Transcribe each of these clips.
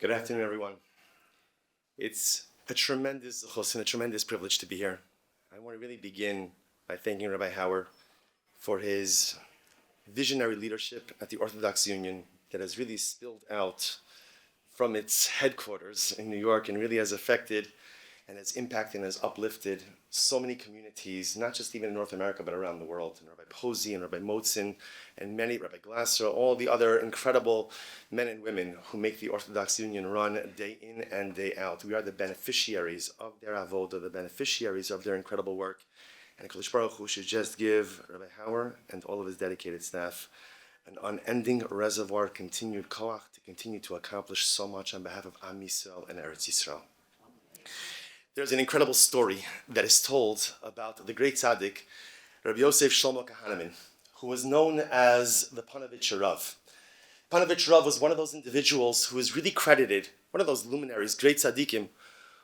Good afternoon, everyone. It's a tremendous chus and a tremendous privilege to be here. I want to really begin by thanking Rabbi Hauer for his visionary leadership at the Orthodox Union that has really spilled out from its headquarters in New York and really has affected and has impacted and has uplifted so many communities, not just even in North America, but around the world. And Rabbi Posey and Rabbi Motzin and many, Rabbi Glasser, all the other incredible men and women who make the Orthodox Union run day in and day out. We are the beneficiaries of their avodah, the beneficiaries of their incredible work. And Kodesh Baruch Hu should just give Rabbi Hauer and all of his dedicated staff an unending reservoir, continued koach, to continue to accomplish so much on behalf of Am Yisrael and Eretz Yisrael. There's an incredible story that is told about the great tzaddik, Rabbi Yosef Shlomo Kahaneman, who was known as the Panovich Rav. Panovich Rav was one of those individuals who is really credited, one of those luminaries, great tzaddikim,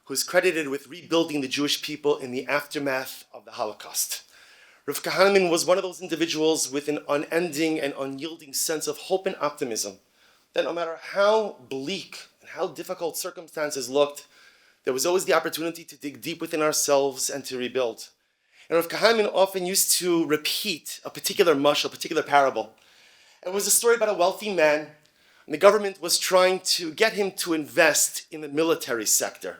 who is credited with rebuilding the Jewish people in the aftermath of the Holocaust. Rav Kahaneman was one of those individuals with an unending and unyielding sense of hope and optimism, that no matter how bleak and how difficult circumstances looked, there was always the opportunity to dig deep within ourselves and to rebuild. And Rav Kahaneman often used to repeat a particular mashal, a particular parable. It was a story about a wealthy man, and the government was trying to get him to invest in the military sector.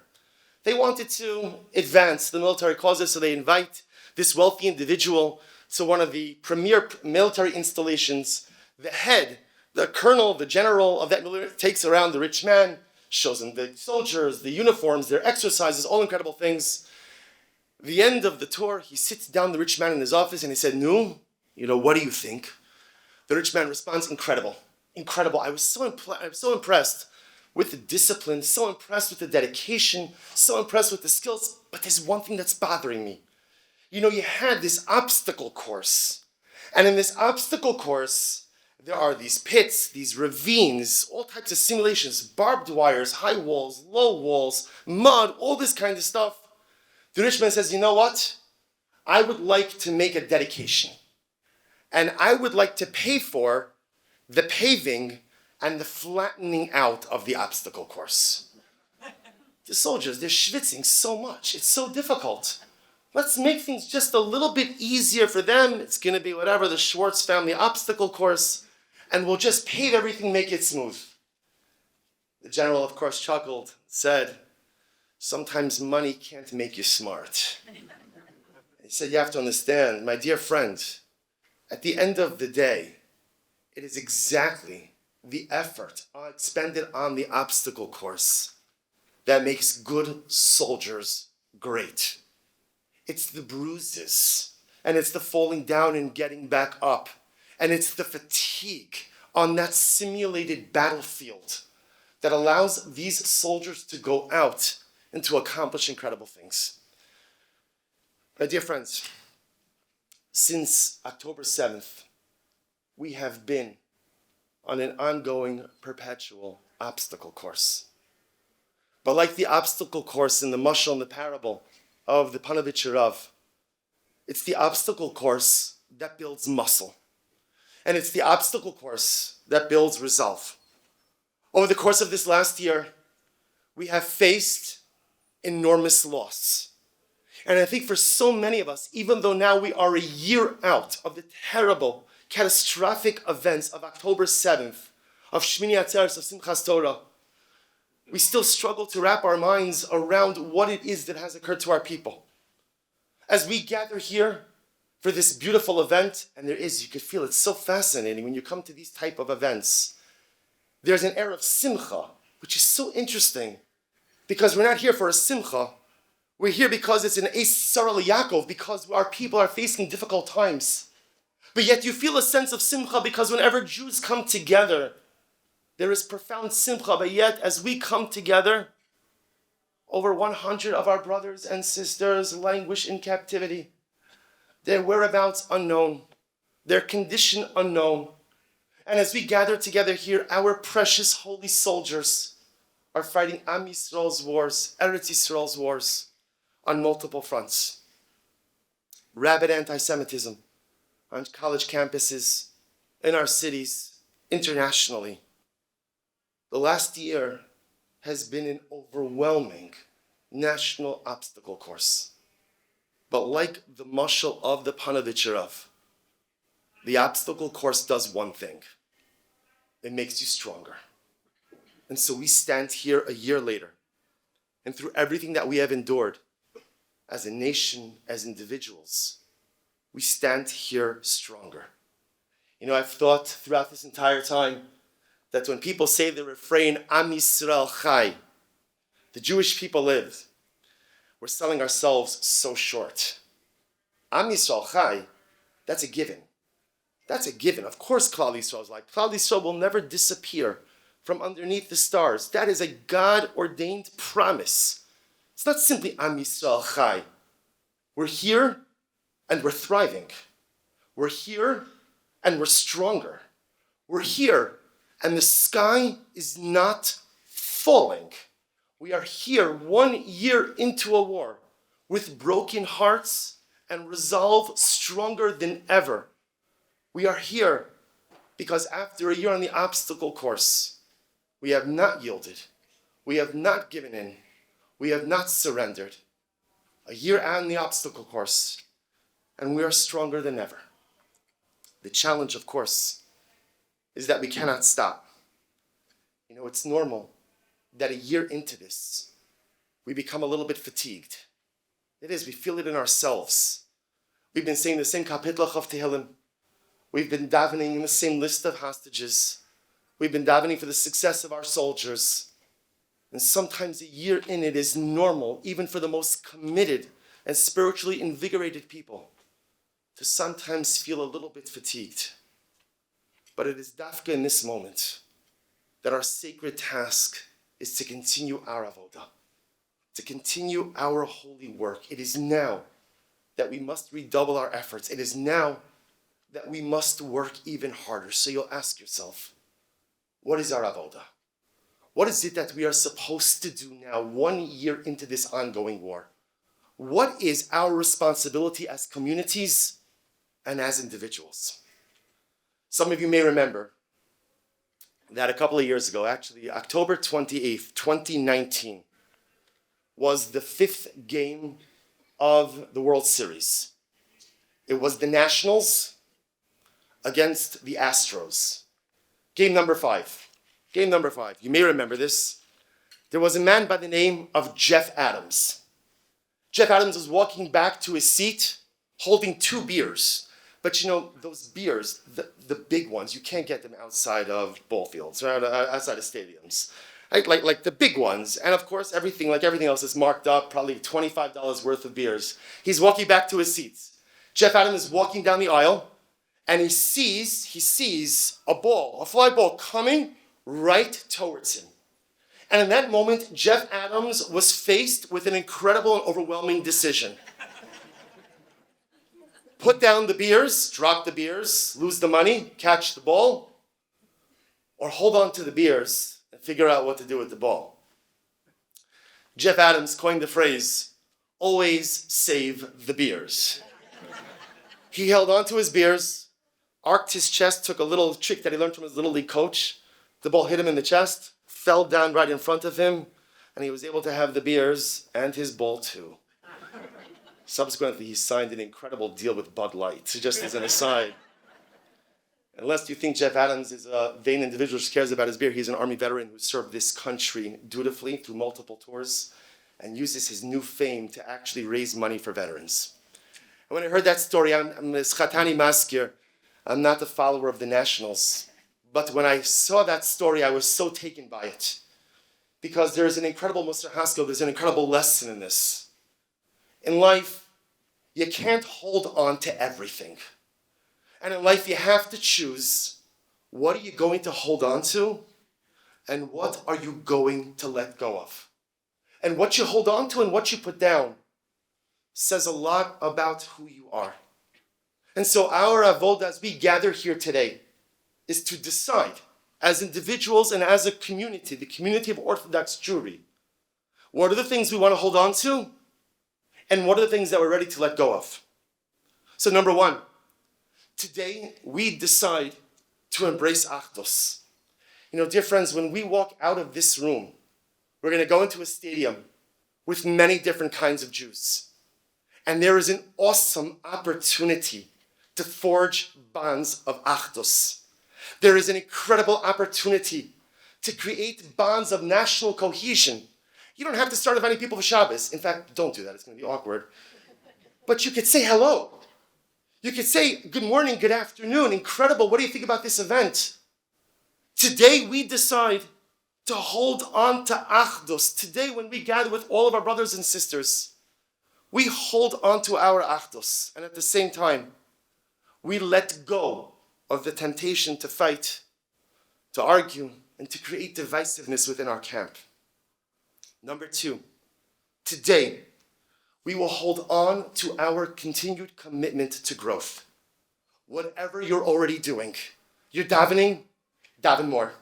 They wanted to advance the military causes, so they invite this wealthy individual to one of the premier military installations. The head, the colonel, the general of that military takes around the rich man, shows him the soldiers, the uniforms, their exercises, all incredible things. The end of the tour, he sits down the rich man in his office and he said, "Nu, what do you think?" The rich man responds, "Incredible, incredible. I was so impressed with the discipline, so impressed with the dedication, so impressed with the skills, but there's one thing that's bothering me. You had this obstacle course, and in this obstacle course, there are these pits, these ravines, all types of simulations, barbed wires, high walls, low walls, mud, all this kind of stuff." The rich man says, "You know what? I would like to make a dedication, and I would like to pay for the paving and the flattening out of the obstacle course. The soldiers, they're schwitzing so much. It's so difficult. Let's make things just a little bit easier for them. It's going to be whatever, the Schwartz family obstacle course, and we'll just pave everything, make it smooth." The general, of course, chuckled, said, "Sometimes money can't make you smart." He said, "You have to understand, my dear friend, at the end of the day, it is exactly the effort expended on the obstacle course that makes good soldiers great. It's the bruises, and it's the falling down and getting back up, and it's the fatigue on that simulated battlefield that allows these soldiers to go out and to accomplish incredible things." My dear friends, since October 7th, we have been on an ongoing, perpetual obstacle course. But like the obstacle course in the mashal and the parable of the Panovich Rav, it's the obstacle course that builds muscle. And it's the obstacle course that builds resolve. Over the course of this last year, we have faced enormous loss. And I think for so many of us, even though now we are a year out of the terrible, catastrophic events of October 7th, of Shmini Atzeres, of Simchas Torah, we still struggle to wrap our minds around what it is that has occurred to our people. As we gather here for this beautiful event, and you could feel it's so fascinating when you come to these type of events, there's an air of simcha, which is so interesting, because we're not here for a simcha, we're here because it's an Eis Sarah Yaakov, because our people are facing difficult times. But yet you feel a sense of simcha because whenever Jews come together, there is profound simcha. But yet as we come together, over 100 of our brothers and sisters languish in captivity. Their whereabouts unknown, their condition unknown. And as we gather together here, our precious holy soldiers are fighting Am Yisrael's wars, Eretz Yisrael's wars, on multiple fronts. Rabid anti-Semitism on college campuses, in our cities, internationally. The last year has been an overwhelming national obstacle course. But like the mashal of the Panovich, the obstacle course does one thing. It makes you stronger. And so we stand here a year later, and through everything that we have endured, as a nation, as individuals, we stand here stronger. You know, I've thought throughout this entire time that when people say the refrain, Am Yisrael Chai, the Jewish people lived, we're selling ourselves so short. Am Yisrael Chai, that's a given. That's a given. Of course, Klal Yisrael is like, Klal Yisrael will never disappear from underneath the stars. That is a God-ordained promise. It's not simply Am Yisrael Chai. We're here and we're thriving. We're here and we're stronger. We're here and the sky is not falling. We are here 1 year into a war with broken hearts and resolve stronger than ever. We are here because after a year on the obstacle course, we have not yielded. We have not given in. We have not surrendered. A year on the obstacle course, and we are stronger than ever. The challenge, of course, is that we cannot stop. You know, it's normal that a year into this, we become a little bit fatigued. It is, we feel it in ourselves. We've been saying the same kapitlach of Tehillim. We've been davening in the same list of hostages. We've been davening for the success of our soldiers. And sometimes a year in, it is normal, even for the most committed and spiritually invigorated people, to sometimes feel a little bit fatigued. But it is dafka in this moment that our sacred task is to continue our avodah, to continue our holy work. It is now that we must redouble our efforts. It is now that we must work even harder. So you'll ask yourself, what is our avodah? What is it that we are supposed to do now, 1 year into this ongoing war? What is our responsibility as communities and as individuals? Some of you may remember that a couple of years ago, actually October 28th, 2019, was the 5th game of the World Series. It was the Nationals against the Astros. Game number 5. Game number 5. You may remember this. There was a man by the name of Jeff Adams. Jeff Adams was walking back to his seat holding 2 beers. But you know, those beers, the big ones, you can't get them outside of ball fields, right? Outside of stadiums. Right? Like the big ones. And of course, everything else is marked up, probably $25 worth of beers. He's walking back to his seats. Jeff Adams is walking down the aisle, and he sees a fly ball coming right towards him. And in that moment, Jeff Adams was faced with an incredible and overwhelming decision. Put down the beers, drop the beers, lose the money, catch the ball, or hold on to the beers and figure out what to do with the ball. Jeff Adams coined the phrase, always save the beers. He held on to his beers, arced his chest, took a little trick that he learned from his Little League coach. The ball hit him in the chest, fell down right in front of him, and he was able to have the beers and his ball too. Subsequently, he signed an incredible deal with Bud Light, just as an aside. Unless you think Jeff Adams is a vain individual who cares about his beer, he's an Army veteran who served this country dutifully through multiple tours and uses his new fame to actually raise money for veterans. And when I heard that story, I'm a Schatani Maskir. I'm not a follower of the Nationals. But when I saw that story, I was so taken by it. Because there's an incredible Musar Haskell, there's an incredible lesson in this. In life, you can't hold on to everything. And in life, you have to choose, what are you going to hold on to? And what are you going to let go of? And what you hold on to and what you put down says a lot about who you are. And so our avodah, as we gather here today, is to decide, as individuals and as a community, the community of Orthodox Jewry, what are the things we want to hold on to? And what are the things that we're ready to let go of? So number 1, today we decide to embrace Achdus. You know, dear friends, when we walk out of this room, We're going to go into a stadium with many different kinds of Jews. And there is an awesome opportunity to forge bonds of achdus. There is an incredible opportunity to create bonds of national cohesion. You don't have to start inviting people for Shabbos. In fact, don't do that. It's going to be awkward. But you could say hello. You could say good morning, good afternoon. Incredible. What do you think about this event? Today we decide to hold on to achdus. Today when we gather with all of our brothers and sisters, we hold on to our achdus. And at the same time, we let go of the temptation to fight, to argue, and to create divisiveness within our camp. Number 2, today, we will hold on to our continued commitment to growth. Whatever you're already doing, you're davening, daven more.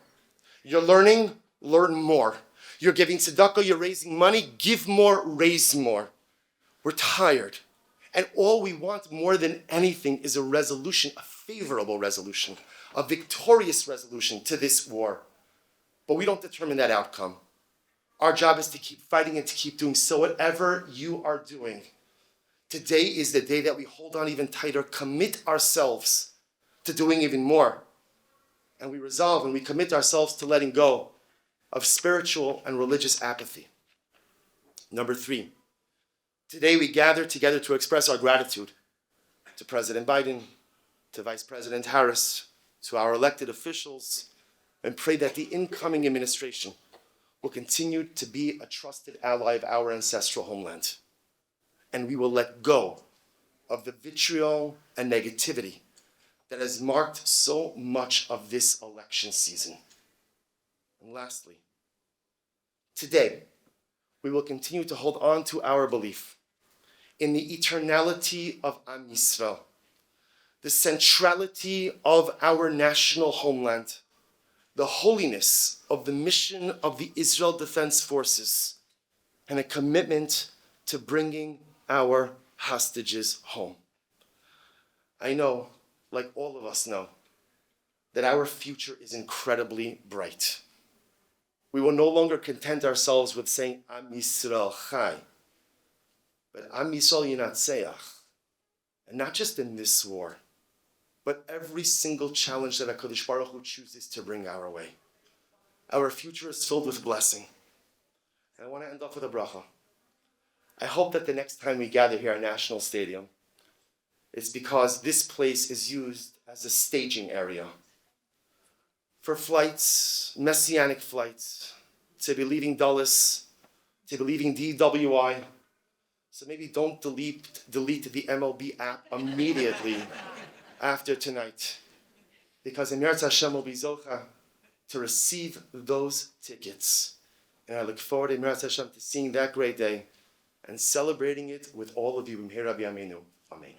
You're learning, learn more. You're giving tzedakah, you're raising money, give more, raise more. We're tired. And all we want more than anything is a resolution, a favorable resolution, a victorious resolution to this war. But we don't determine that outcome. Our job is to keep fighting and to keep doing so. Whatever you are doing, today is the day that we hold on even tighter, commit ourselves to doing even more. And we resolve and we commit ourselves to letting go of spiritual and religious apathy. Number 3, today we gather together to express our gratitude to President Biden, to Vice President Harris, to our elected officials, and pray that the incoming administration will continue to be a trusted ally of our ancestral homeland. And we will let go of the vitriol and negativity that has marked so much of this election season. And lastly, today, we will continue to hold on to our belief in the eternality of Am Yisrael, the centrality of our national homeland, the holiness of the mission of the Israel Defense Forces, and a commitment to bringing our hostages home. I know, like all of us know, that our future is incredibly bright. We will no longer content ourselves with saying Am Yisrael Chai, but Am Yisrael Yinatseach. And not just in this war, but every single challenge that HaKadosh Baruch Hu chooses to bring our way. Our future is filled with blessing. And I want to end off with a bracha. I hope that the next time we gather here at National Stadium, it's because this place is used as a staging area for flights, messianic flights, to be leaving Dulles, to be leaving DWI. So maybe don't delete the MLB app immediately after tonight, because Emir Hashem will be zocha to receive those tickets. And I look forward, Emir Hashem, to seeing that great day and celebrating it with all of you. Amen.